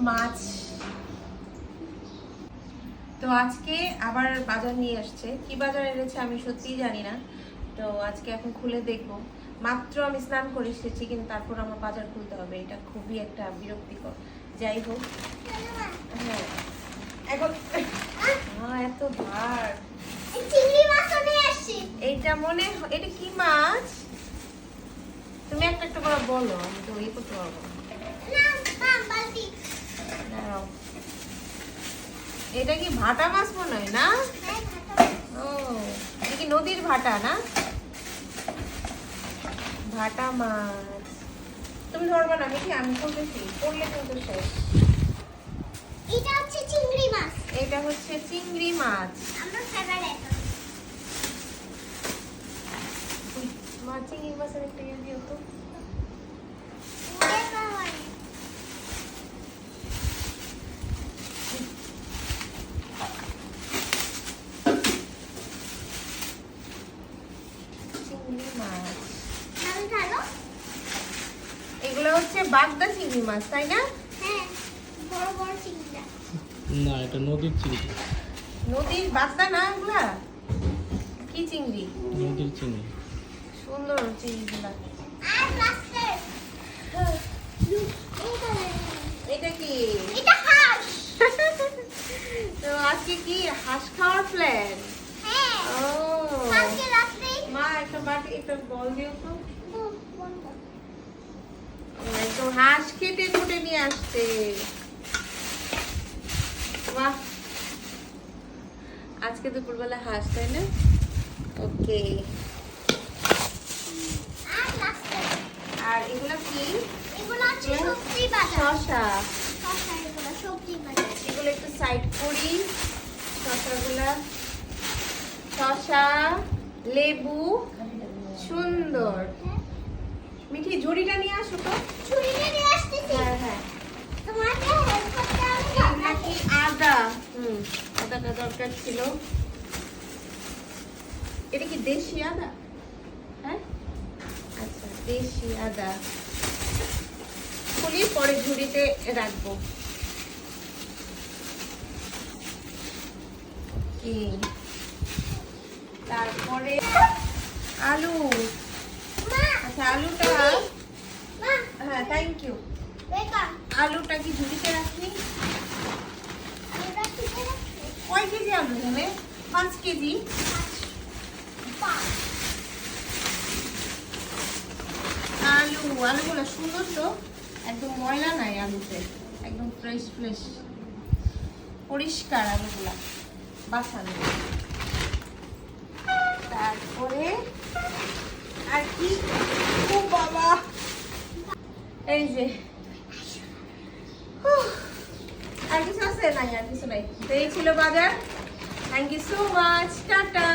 মাছ। তো আজকে আবার বাজার নিয়ে আসছে, কি বাজার এনেছে আমি সত্যিই জানি না। তো আজকে এখন খুলে দেখবো। মাত্র আমি স্নান করে এসেছি, কিন্তু তারপর আমার বাজার খুলতে হবে, এটা খুবই একটা বিরক্তিকর। যাই হোক, হ্যাঁ এখন এত ভার। চিংড়ি মাছ নিয়ে আসছি। এইটা এটা কি মাছ? তুমি একটা একটা করে বলো, আমি তো ইয়ে করতে পারবো না। বালতি। দাঁড়াও, এটা কি ভাটা মাছ মনে হয় না? ও, এটা কি নদীর ভাটা না? ভাটা মাছ তুমি ধরবা না নাকি? আমি করতেছি, করলে কিন্তু শেষ। এটা হচ্ছে চিংড়ি মাছ। এটা হচ্ছে চিংড়ি মাছ, আমার ফেভারিট। মা চিংড়ি মাছের একটা ইয়ে দিও তো। চিংড়ি মাছ, এগুলো হচ্ছে বাগদা চিংড়ি মাছ, তাই না? হ্যাঁ, বড় বড় চিংড়িটা। না, এটা নদীর চিংড়ি। নদীর বাগদা না এগুলা? কি চিংড়ি? নদীর চিংড়ি। সুন্দর চিংড়িগুলা। আর লাস্টে এটা কি? এটা হাঁস। তো আজকে কি হাঁস খাওয়ার প্ল্যান? হ্যাঁ, ও কালকে রাতে মা, একটা বাটি একটা বল দিও তো। একদম হাঁস কেটে কুটে নিয়ে আসছে। বাহ, আজকে দুপুরবেলা হাঁস, তাই না? ওকে। আর লাস্টে আর এগুলা কি? এগুলো হচ্ছে সবজি বাজার। শসা। শসা, এগুলো সবজি বাজার। এগুলো একটু সাইড করি। শসাগুলা, শসা, লেবু, সুন্দর। মিঠি ঝুড়িটা নিয়ে আসো তো। ছুরিটা নিয়ে আসতেছি। হ্যাঁ হ্যাঁ। তোমাকে হেল্প করতে হবে না? এগুলা কি? আদা। আদাটা দরকার ছিল। এটা কি দেশি আদা? হ্যাঁ, আচ্ছা, দেশি আদা। খুলি, পরে ঝুড়িতে রাখবো। কি তারপরে আলু। মা, আচ্ছা, আলুটা, মা, হ্যাঁ থ্যাংক ইউ। বেকার। আলুটা কি ঝুড়িতে রাখি? আলুটা কেটে রাখছি। কয় কেজি আলু এখানে? 5 কেজি। আলুগুলো সুন্দর তো, একদম ময়লা নাই আলুতে, একদম ফ্রেশ ফ্রেশ পরিষ্কার আলুগুলা, বাসানো। তারপরে আর কি? ও বাবা, এই যে আর কিছু আছে? নাই, আর কিছু নাই। তো এই ছিল বাজার। Thank you so much, tata.